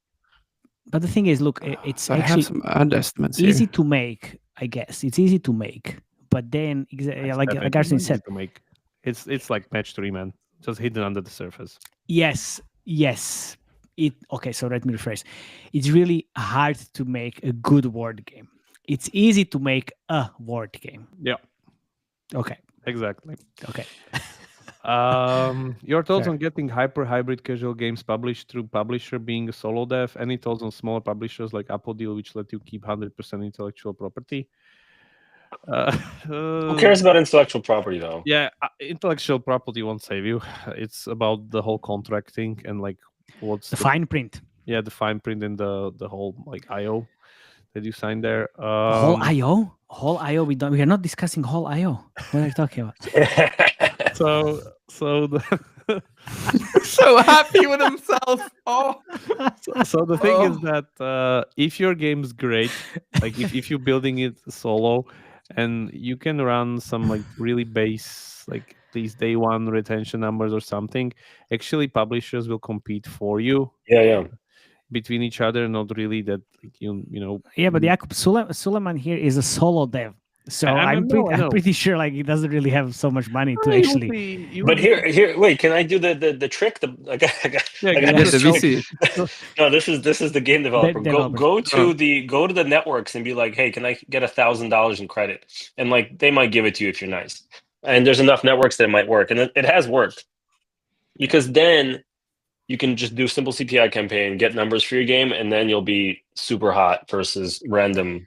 But the thing is, look, it's So I actually have some ad estimates easy here. to make. I guess it's easy to make, but then like Arsen said, to make. It's like match 3, man. Just hidden under the surface. Yes. Okay, so let me rephrase. It's really hard to make a good word game. It's easy to make a word game. Yeah. Okay. Exactly. Okay. Your thoughts Fair. on getting hyper hybrid casual games published through publisher being a solo dev? Any thoughts on smaller publishers like Apple Deal, which let you keep 100% intellectual property? Who cares about intellectual property though? Yeah, intellectual property won't save you. It's about the whole contract thing and like what's The fine print. Yeah, the fine print and the whole like IO that you sign there. Whole IO? Whole IO. We are not discussing whole IO. What are you talking about? So So happy with himself. Oh. So the thing is that if your game's great, like if you're building it solo, and you can run some like really base like these day one retention numbers or something, actually publishers will compete for you. Yeah. Between each other, not really that like, you know. Yeah, but Jakub Suleiman here is a solo dev. So I I'm pretty sure like he doesn't really have so much money to actually. But here, wait. Can I do the trick? The VC. No, this is the game developer. Go to the networks and be like, hey, can I get $1,000 in credit? And like they might give it to you if you're nice. And there's enough networks that it might work, and it has worked because then you can just do simple CPI campaign, get numbers for your game, and then you'll be super hot versus random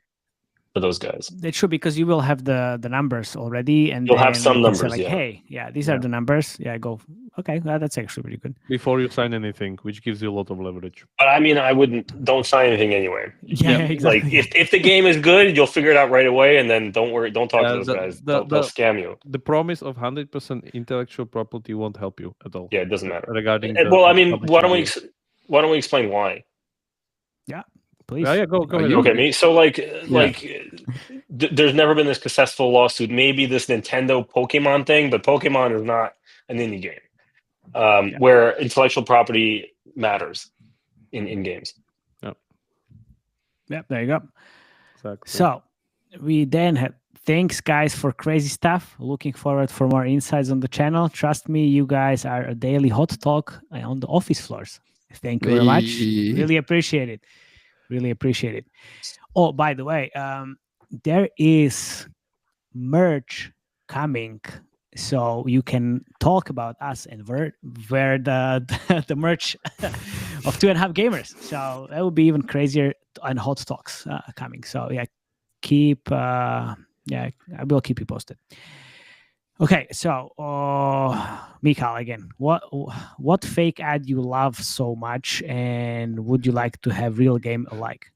for those guys. That's true because you will have the numbers already, and you'll have some numbers. Say like, hey, these are the numbers. Yeah, go. Okay, that's actually pretty good. Before you sign anything, which gives you a lot of leverage. But I mean, don't sign anything anyway. Yeah, exactly. Like if the game is good, you'll figure it out right away, and then don't worry, don't talk to those guys. They'll scam you. The promise of 100% intellectual property won't help you at all. Yeah, it doesn't matter. Regarding why don't we explain why? Yeah, please. Yeah, go ahead. Okay, so there's never been this successful lawsuit. Maybe this Nintendo Pokemon thing, but Pokemon is not an indie game. Where intellectual property matters in games. Yeah, there you go. Exactly. So we then had thanks guys for crazy stuff. Looking forward for more insights on the channel. Trust me, you guys are a daily hot talk on the office floors. Thank you very much. Really appreciate it. Really appreciate it. Oh, by the way, there is merch coming. So you can talk about us and wear the merch of 2.5 Gamers. So that will be even crazier and hot talks coming. So I will keep you posted. Okay, so Mikhail again. What fake ad you love so much, and would you like to have real game alike?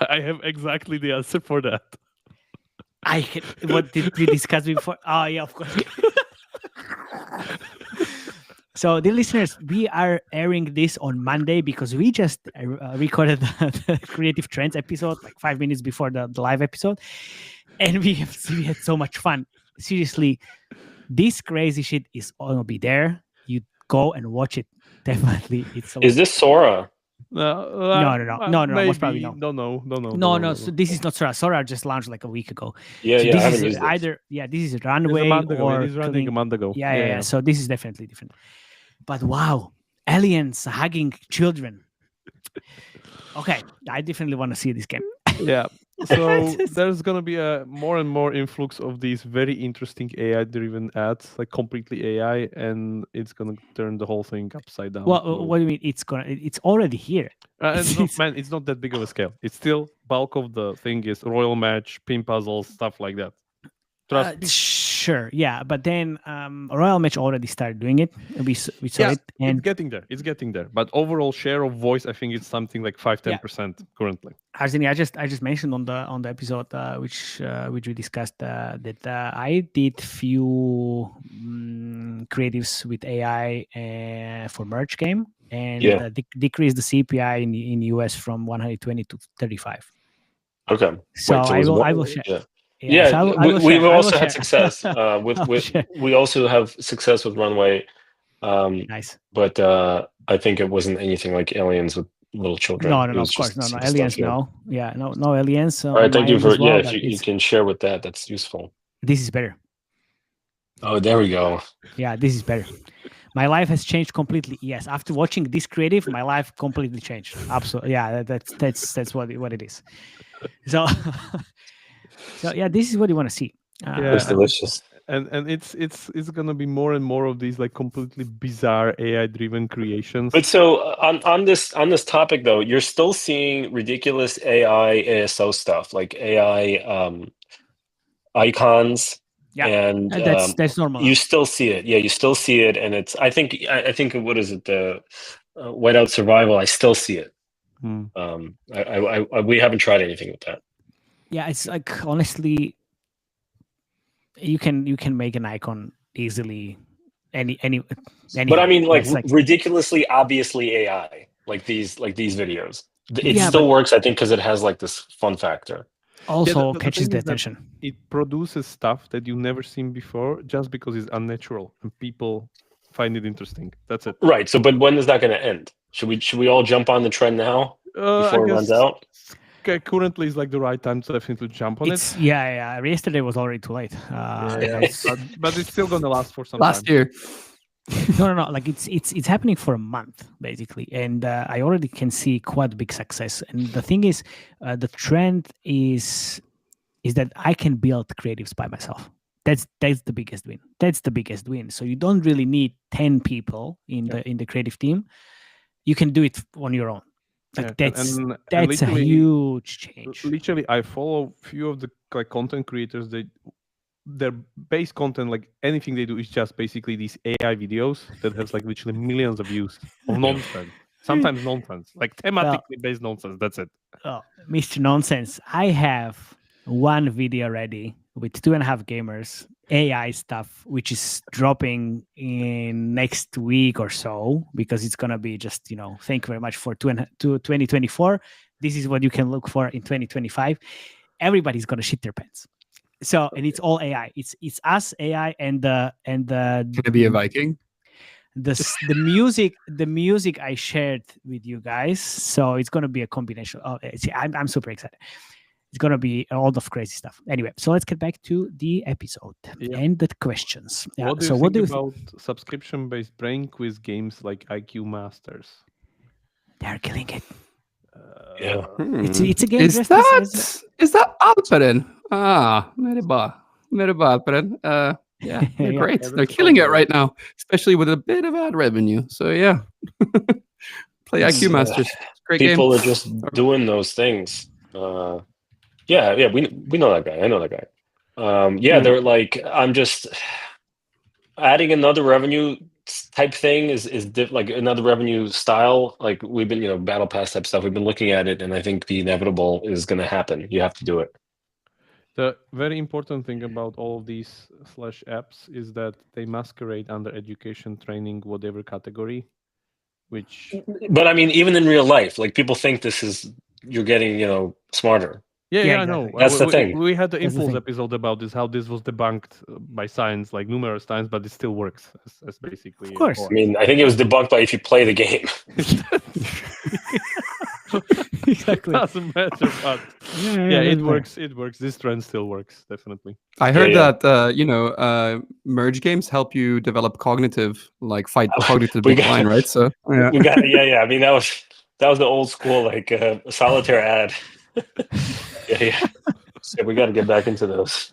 I have exactly the answer for that. What did we discuss before? Oh yeah, of course. So, dear listeners, we are airing this on Monday because we just recorded the Creative Trends episode like 5 minutes before the live episode, and we had so much fun. Seriously, this crazy shit is gonna be there. You go and watch it. Definitely, Is this Sora? No. Most probably no. No. So this is not Sora. Sora just launched like a week ago. Yeah, so I haven't this used is either this is Runway or it is running a month ago. Yeah. So this is definitely different. But wow, aliens hugging children. Okay, I definitely want to see this game. Yeah. So there's gonna be a more and more influx of these very interesting AI-driven ads, like completely AI, and it's gonna turn the whole thing upside down. Well, what do you mean? It's already here. It's not that big of a scale. It's still bulk of the thing is royal match, pin puzzles, stuff like that. Trust me. Sure, yeah, but then Royal Match already started doing it. We saw it, and it's getting there. It's getting there. But overall share of voice, I think it's something like 5-10% currently. Arseny, I just mentioned on the episode which we discussed that I did few creatives with AI for merge game, and decreased the CPI in US from 120 to 35. Okay. So I will share. Yeah, so we've also had success with we also have success with Runway. Nice. But I think it wasn't anything like Aliens with little children. No, of course, no. Aliens, no. Yeah, no Aliens. All right, thank you for if you can share with that's useful. This is better. Oh, there we go. Yeah, this is better. My life has changed completely. Yes, after watching this creative, my life completely changed. Absolutely, yeah. That's what it is. So, yeah, this is what you want to see. It's delicious. And it's gonna be more and more of these like completely bizarre AI-driven creations. But so on this topic though, you're still seeing ridiculous AI ASO stuff like AI icons. Yeah, and that's normal. You still see it. Yeah, you still see it, and it's. I think what is it? The Whiteout Survival. I still see it. We haven't tried anything with that. Yeah, it's like honestly, you can make an icon easily. Any. But I mean, like ridiculously, obviously AI. Like these videos. It still works, I think, because it has like this fun factor. Also catches the attention. It produces stuff that you've never seen before just because it's unnatural and people find it interesting. That's it. Right. So, but when is that going to end? Should we all jump on the trend now before it runs out? Currently is like the right time to definitely jump on it. Yeah. Yesterday was already too late. But it's still going to last for some last time. Year. No. Like it's happening for a month basically, and I already can see quite big success. And the thing is, the trend is that I can build creatives by myself. That's the biggest win. That's the biggest win. So you don't really need 10 people in the creative team. You can do it on your own. Like that's a huge change. Literally, I follow a few of the content creators that. Their base content, like anything they do, is just basically these AI videos that has like literally millions of views of nonsense. Sometimes nonsense, like thematically based nonsense. That's it. Oh, Mr. Nonsense, I have one video ready with 2.5 gamers, AI stuff, which is dropping in next week or so, because it's gonna be just thank you very much for 2024. This is what you can look for in 2025. Everybody's gonna shit their pants. So, and it's all AI. It's us AI and the. Can I be a Viking? The music I shared with you guys. So it's gonna be a combination. Oh, I'm super excited. It's gonna be a lot of crazy stuff. Anyway, so let's get back to the episode and the questions. What do you think about subscription-based brain quiz games like IQ Masters? They're killing it. Yeah, it's a game. Is that Alperen? Merhaba Alperen. Yeah, they're great. They're killing it right now, especially with a bit of ad revenue. So yeah, play IQ Masters. Great people game. Are just doing those things. Yeah, we know that guy. I know that guy. They're like, I'm just adding another revenue type thing is like another revenue style. Like we've been, battle pass type stuff. We've been looking at it, and I think the inevitable is going to happen. You have to do it. The very important thing about all of these /apps is that they masquerade under education, training, whatever category, which. But I mean, even in real life, like people think you're getting, smarter. Yeah, I know. That's the thing. We had the Impulse episode about this, how this was debunked by science, like numerous times, but it still works as basically. Of course. I mean, I think it was debunked by if you play the game. Exactly. Doesn't matter, but it works. It works. This trend still works, definitely. I heard that merge games help you develop cognitive decline, right? So we got I mean, that was the old school solitaire ad. So we got to get back into those.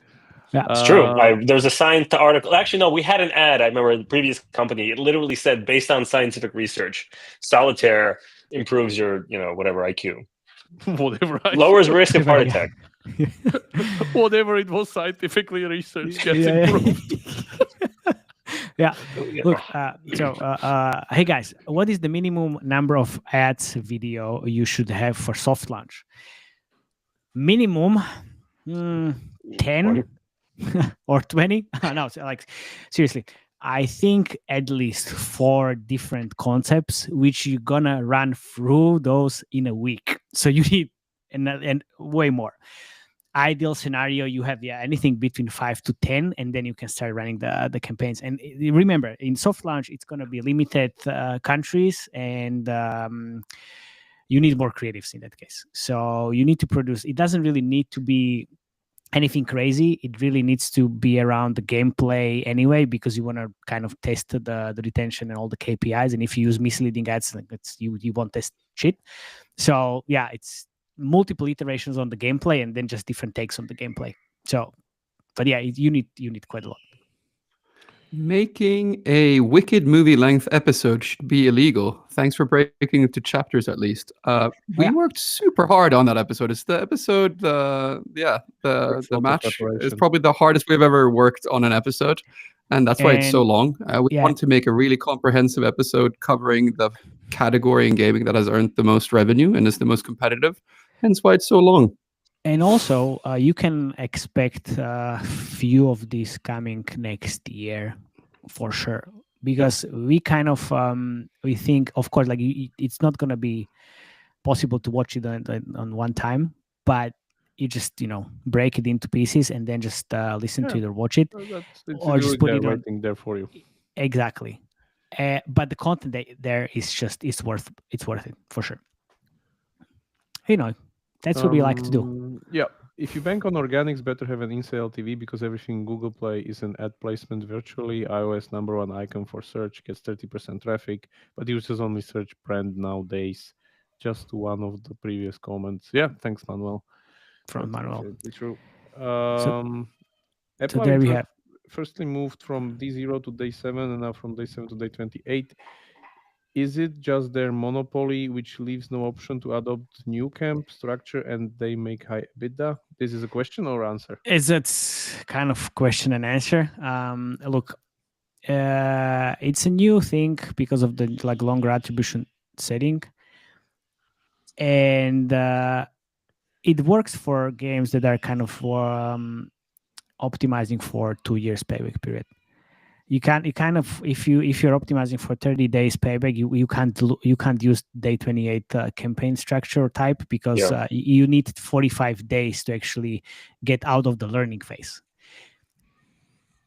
Yeah, it's true. There's a science article. Actually, no, we had an ad. I remember the previous company. It literally said, based on scientific research, solitaire improves your, whatever IQ. Whatever. Lowers risk of heart attack. Whatever it was scientifically researched gets improved. Yeah. Look, hey guys, what is the minimum number of ads video you should have for soft launch? Minimum 10 or 20? No, so like seriously, I think at least 4 different concepts which you're gonna run through those in a week. So you need and way more. Ideal scenario, you have anything between 5 to 10, and then you can start running the campaigns. And remember, in soft launch, it's going to be limited countries, and you need more creatives in that case. So you need to produce. It doesn't really need to be anything crazy. It really needs to be around the gameplay anyway, because you want to kind of test the retention and all the KPIs. And if you use misleading ads, you won't test shit. So yeah, it's multiple iterations on the gameplay and then just different takes on the gameplay. So, but yeah, you need quite a lot. Making a Wicked movie length episode should be illegal. Thanks for breaking it to chapters at least. We worked super hard on that episode. It's the episode, the match is probably the hardest we've ever worked on an episode. And that's why it's so long. We want to make a really comprehensive episode covering the category in gaming that has earned the most revenue and is the most competitive. Hence why it's so long. And also, you can expect a few of these coming next year for sure. Because we kind of, we think, of course, like it's not going to be possible to watch it on one time, but you just, break it into pieces and then just listen to it or watch it. Or just put it waiting there for you. Exactly. But the content there is just, it's worth it for sure. That's what we like to do. Yeah. If you bank on organics, better have an in-sale TV because everything Google Play is an ad placement virtually. iOS #1 icon for search gets 30% traffic, but users only search brand nowadays. Just one of the previous comments. Yeah, thanks, Manuel. From Manuel. True. So Apple there we have. Firstly moved from D0 to day 7 and now from day 7 to day 28. Is it just their monopoly which leaves no option to adopt new camp structure and they make high EBITDA? This is a question or answer? It's kind of question and answer. Look, it's a new thing because of the longer attribution setting, and it works for games that are kind of optimizing for 2 years payback period. You kind of if you're optimizing for 30 days payback, you can't use day 28 campaign structure type because you need 45 days to actually get out of the learning phase.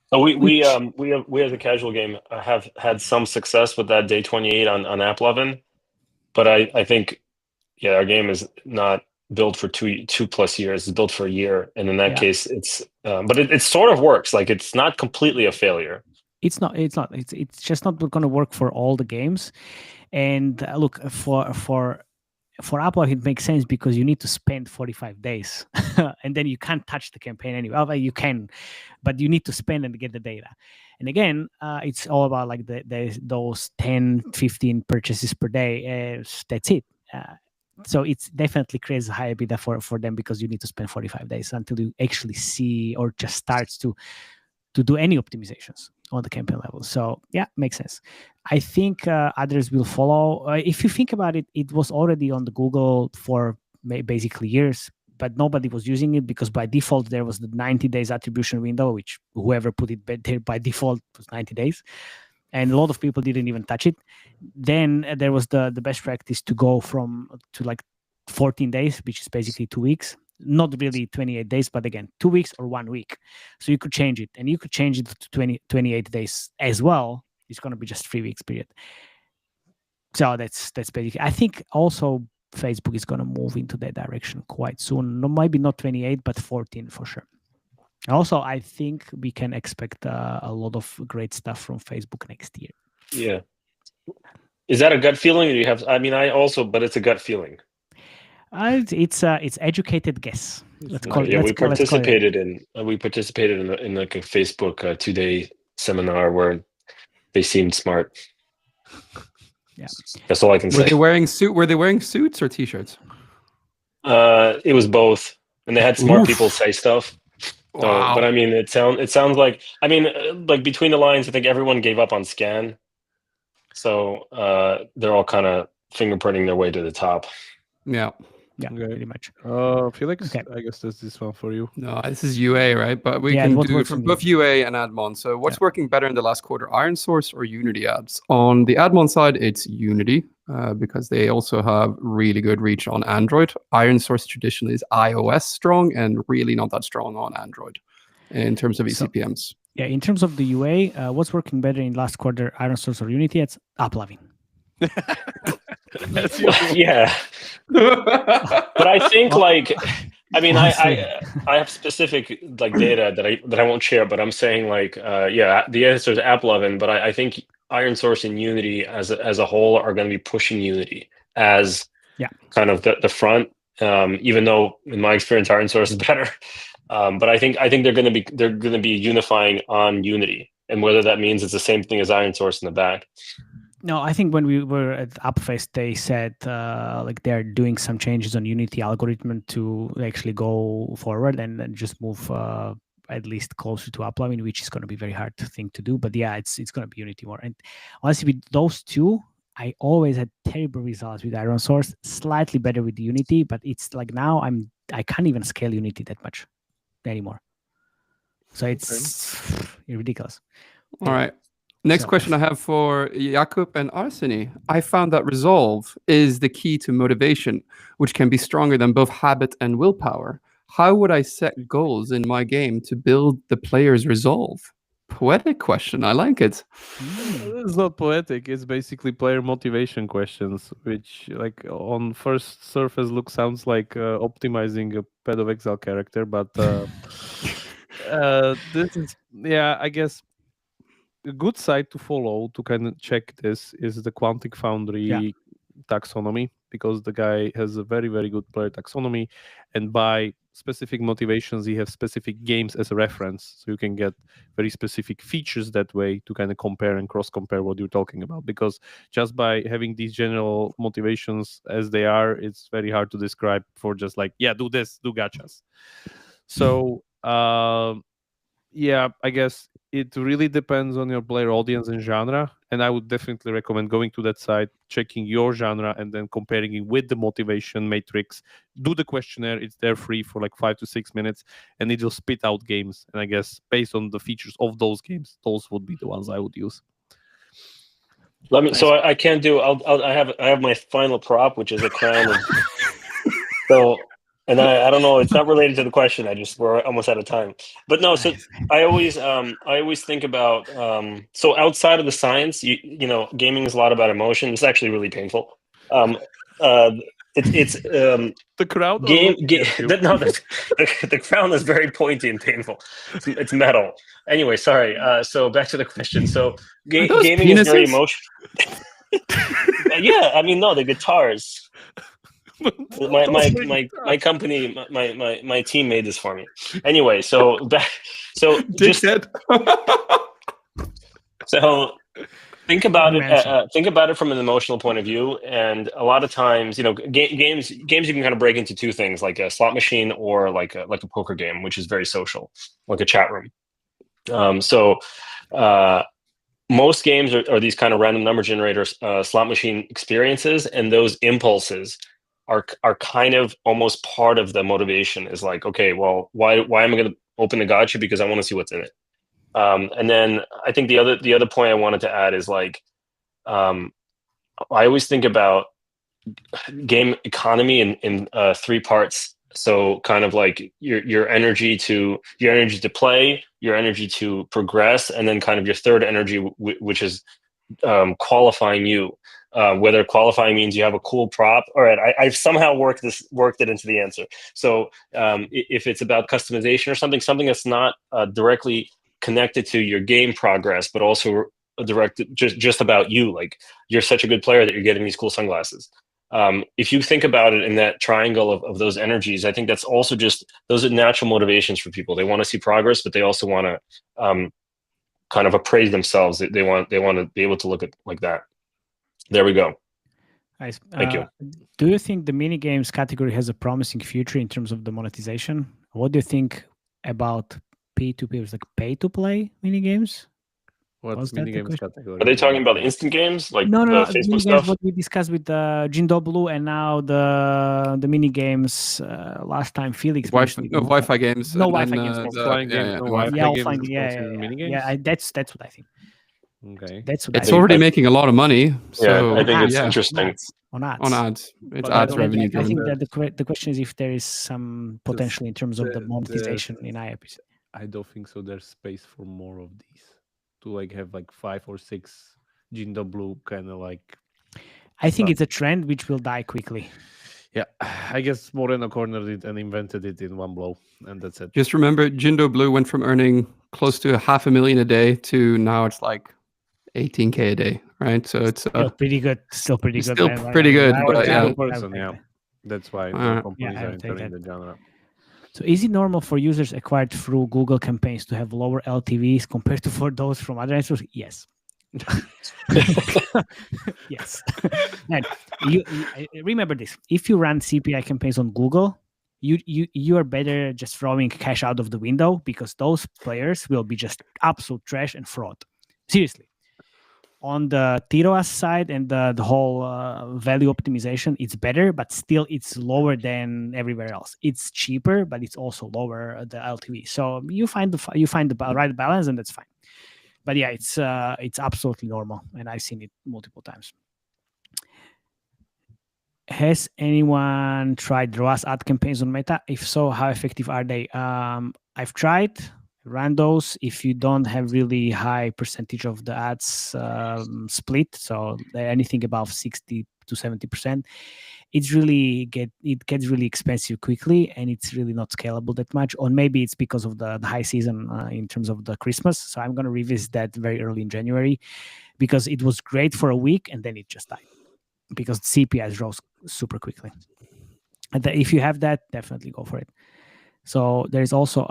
So we as a casual game have had some success with that day 28 on App 11, but I think our game is not built for two plus years. It's built for a year, and in that case, it's but it sort of works. Like it's not completely a failure. It's not. It's just not going to work for all the games. And look, for Apple, it makes sense because you need to spend 45 days, and then you can't touch the campaign anyway. Well, you can, but you need to spend and get the data. And again, it's all about like those 10, 15 purchases per day. That's it. So it definitely creates a high EBITDA for them because you need to spend 45 days until you actually see or just starts to do any optimizations on the campaign level. So yeah, makes sense. I think others will follow. If you think about it, it was already on the Google for basically years, but nobody was using it because by default there was the 90 days attribution window, which whoever put it there by default was 90 days. And a lot of people didn't even touch it. Then there was the best practice to go to like 14 days, which is basically 2 weeks. Not really 28 days, but again, 2 weeks or 1 week. So you could change it, and you could change it to 28 days as well. It's going to be just 3 weeks period. So that's basically. I think also Facebook is going to move into that direction quite soon. No, maybe not 28, but 14 for sure. Also, I think we can expect a lot of great stuff from Facebook next year. Yeah. Is that a gut feeling? Or you have? I mean, but it's a gut feeling. It's educated guess. Let's call it. We participated in like a Facebook 2-day seminar where they seemed smart. Yeah, that's all I can say. Were they wearing suits or t-shirts? It was both, and they had smart people say stuff. So, Wow. but I mean, it sounds like, I mean, like between the lines, I think everyone gave up on scan. So they're all kind of fingerprinting their way to the top. Yeah. Yeah, Okay. pretty much. Felix, Okay. I guess that's this one for you. No, this is UA, right? But we Yeah, can what do it works from on both UA and Admon. So what's working better in the last quarter, Iron Source or Unity ads? On the Admon side, it's Unity because they also have really good reach on Android. Iron Source traditionally is iOS strong and really not that strong on Android in terms of eCPMs. Yeah, in terms of the UA, what's working better in last quarter, Iron Source or Unity? It's uploving. Yeah. But I think I mean, I have specific like data that I won't share, but I'm saying like the answer is AppLovin, but I think Iron Source and Unity as a whole are going to be pushing Unity as kind of the front. Even though in my experience Iron Source is better, but I think they're going to be unifying on Unity, and whether that means it's the same thing as Iron Source in the back. No, I think when we were at Upfest, they said like they're doing some changes on Unity algorithm to actually go forward and just move at least closer to uploading, which is going to be very hard thing to do. But yeah, it's going to be Unity more. And honestly, with those two, I always had terrible results with Iron Source. Slightly better with Unity, but it's like now I can't even scale Unity that much anymore. So it's ridiculous. All right. Next question I have for Jakub and Arseny. I found that resolve is the key to motivation, which can be stronger than both habit and willpower. How would I set goals in my game to build the player's resolve? Poetic question. I like it. It's not poetic. It's basically player motivation questions, which like on first surface sounds like optimizing a Ped of Exile character, but this is, I guess, a good site to follow to kind of check this is the Quantic Foundry taxonomy, because the guy has a very, very good player taxonomy, and by specific motivations he has specific games as a reference, so you can get very specific features that way to kind of compare and cross compare what you're talking about, because just by having these general motivations as they are, it's very hard to describe for just like, do this, do gachas. So I guess it really depends on your player audience and genre, and I would definitely recommend going to that site, checking your genre, and then comparing it with the motivation matrix. Do the questionnaire. It's there free for like 5 to 6 minutes, and it will spit out games. And I guess based on the features of those games, those would be the ones I would use. Let me. So I can't do. I have my final prop, which is a crown. So. And I don't know. It's not related to the question. We're almost out of time. But no. So I always think about. So outside of the science, you know, gaming is a lot about emotion. It's actually really painful. It's the crowd. The crown is very pointy and painful. It's metal. Anyway, sorry. So back to the question. So gaming is very emotional. Yeah, I mean, no, the guitars. My company, my team made this for me. Anyway, so think about it. Think about it from an emotional point of view, and a lot of times, you know, games you can kind of break into two things, like a slot machine or like a poker game, which is very social, like a chat room. Most games are these kind of random number generators, slot machine experiences, and those impulses are kind of almost part of the motivation. Is like, okay, well, why am I going to open the gacha? Because I want to see what's in it. And then I think the other point I wanted to add is like, I always think about game economy in 3 parts. So kind of like your energy to play, your energy to progress, and then kind of your third energy, which is qualifying you. Whether qualifying means you have a cool prop. All right, I've somehow worked it into the answer. So if it's about customization or something that's not directly connected to your game progress, but also directed just about you, like you're such a good player that you're getting these cool sunglasses. If you think about it in that triangle of those energies, I think that's also just, those are natural motivations for people. They want to see progress, but they also want to kind of appraise themselves. They want to be able to look at like that. There we go. Nice. Thank you. Do you think the mini games category has a promising future in terms of the monetization? What do you think about P2P, like pay to play mini games? What's mini games category? Are they talking about instant games like no, the Facebook mini stuff? Games, what we discussed with Jindo Blue and now the mini games last time Felix mentioned. No Wi-Fi games. No Wi-Fi games. Offline games. No Wi-Fi games. Mini games. Yeah, that's what I think. Okay. That's what it's already making a lot of money. So, yeah, I think it's interesting. On ads. On ads. It's ads revenue. I think that the question is if there is some potential in terms of the monetization in IAPs. I don't think so. There's space for more of these. To like have like 5 or 6 Jindo Blue kind of like. I think it's a trend which will die quickly. Yeah, I guess Moreno cornered it and invented it in one blow, and that's it. Just remember, Jindo Blue went from earning close to $500,000 a day to now it's like 18K a day, right? So it's still pretty good. Still pretty good. Still pretty good, but yeah, that's why companies are entering the genre. So is it normal for users acquired through Google campaigns to have lower LTVs compared to for those from other sources? Yes. Yes. And you remember this. If you run CPI campaigns on Google, you are better just throwing cash out of the window because those players will be just absolute trash and fraud. Seriously. On the TROAS side and the whole value optimization, it's better, but still it's lower than everywhere else. It's cheaper, but it's also lower the LTV. So you find the right balance, and that's fine. But yeah, it's absolutely normal, and I've seen it multiple times. Has anyone tried ROAS ad campaigns on Meta? If so, how effective are they? I've tried. Run those if you don't have really high percentage of the ads split, so anything above 60 to 70%, it gets really expensive quickly, and it's really not scalable that much. Or maybe it's because of the high season in terms of the Christmas. So I'm going to revisit that very early in January because it was great for a week and then it just died because CPIs rose super quickly. And if you have that, definitely go for it. So there's also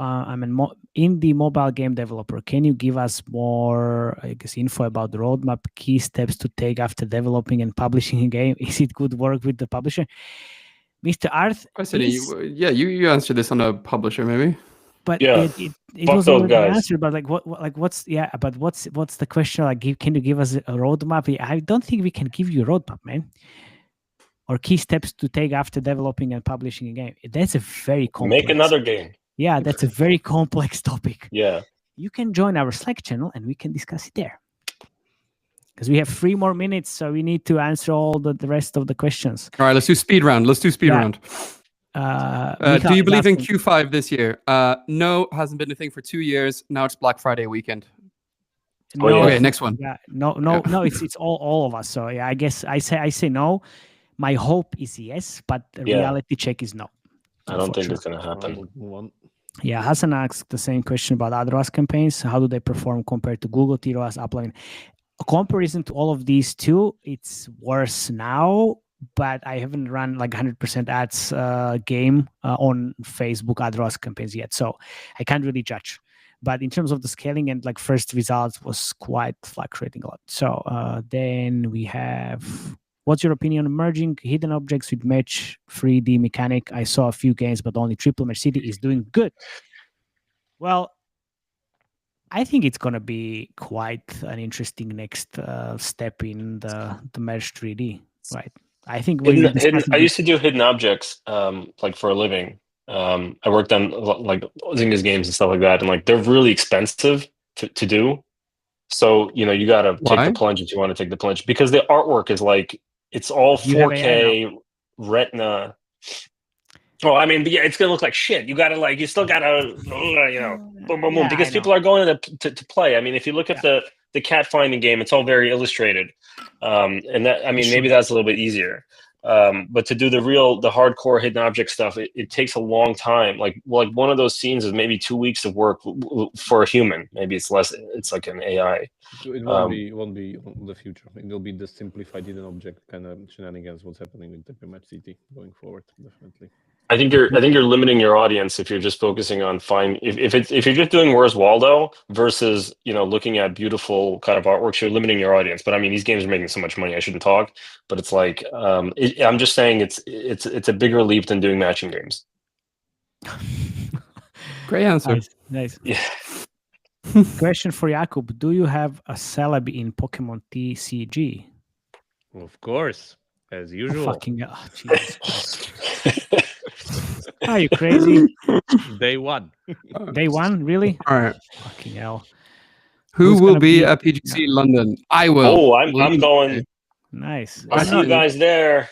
indie mobile game developer. Can you give us more, I guess, info about the roadmap, key steps to take after developing and publishing a game? Is it good work with the publisher? Mr. Arth? You answered this on a publisher, maybe. But yeah, it was already answered. But what's the question? Like, can you give us a roadmap? I don't think we can give you a roadmap, man. Or key steps to take after developing and publishing a game. That's a very complex. Make another game. Yeah, that's a very complex topic. Yeah. You can join our Slack channel and we can discuss it there. Because we have 3 more minutes, so we need to answer all the rest of the questions. All right, let's do speed round. Do you believe in Q5 this year? No, hasn't been a thing for 2 years. Now it's Black Friday weekend. No, okay, next one. Yeah, no. It's all of us. So yeah, I guess I say no. My hope is yes, but the reality check is no. I don't think it's going to happen. Yeah, Hassan asked the same question about other ROAS campaigns. How do they perform compared to Google TROAS uploading? A comparison to all of these two, it's worse now, but I haven't run like 100% ads game on Facebook ad ROAS campaigns yet, so I can't really judge. But in terms of the scaling and like first results was quite fluctuating a lot. So then we have... What's your opinion on merging hidden objects with match 3D mechanic? I saw a few games, but only Triple Match City is doing good. Well, I think it's going to be quite an interesting next step in the merge 3D, right? I think I used to do hidden objects like for a living. I worked on like Zynga's games and stuff like that, and like they're really expensive to do. So you got to take the plunge if you want to take the plunge because the artwork is like. It's all 4K Retina. Oh, I mean, yeah, it's gonna look like shit. You still gotta, boom, boom, boom, because people are going to play. I mean, if you look at the cat finding game, it's all very illustrated, and that maybe that's a little bit easier. But to do the hardcore hidden object stuff, it takes a long time. Like one of those scenes is maybe 2 weeks of work for a human. Maybe it's less. It's like an AI. It won't be the future. It will be the simplified hidden object kind of shenanigans. What's happening with the match CT going forward? Definitely. I think you're limiting your audience if you're just focusing on if you're just doing Where's Waldo versus looking at beautiful kind of artworks, you're limiting your audience. But I mean, these games are making so much money, I shouldn't talk. But it's like I'm just saying it's a bigger leap than doing matching games. Great answer. Nice. Yeah. Question for Jakub: do you have a celeb in Pokemon TCG? Of course, as usual. Fucking Jesus Christ. Are you crazy? Day one. Day one, really? All right. Fucking hell. Who will be at PGC London? I will. Oh, I'm going. Nice. I'll see you guys there.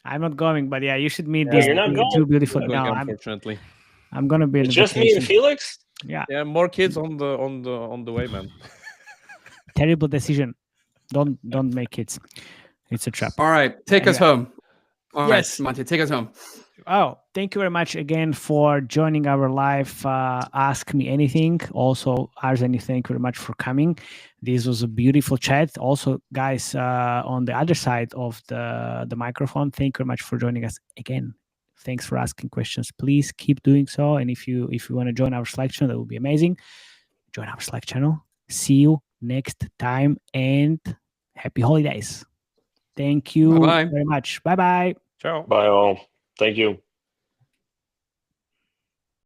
I'm not going, but yeah, you should meet Yeah, these you're not going? two beautiful. Not No, going, unfortunately. I'm gonna be. It's just me and Felix. Yeah. Yeah, more kids on the way, man. Terrible decision. Don't make it. It's a trap. All right, take us home. All Yes. right, Matej, take us home. Oh, thank you very much again for joining our live Ask Me Anything. Also, Arseny, thank you very much for coming. This was a beautiful chat. Also, guys, on the other side of the microphone, thank you very much for joining us again. Thanks for asking questions. Please keep doing so. And if you want to join our Slack channel, that would be amazing. Join our Slack channel. See you next time and happy holidays. Thank you very much. Bye-bye. Ciao. Bye all. Thank you.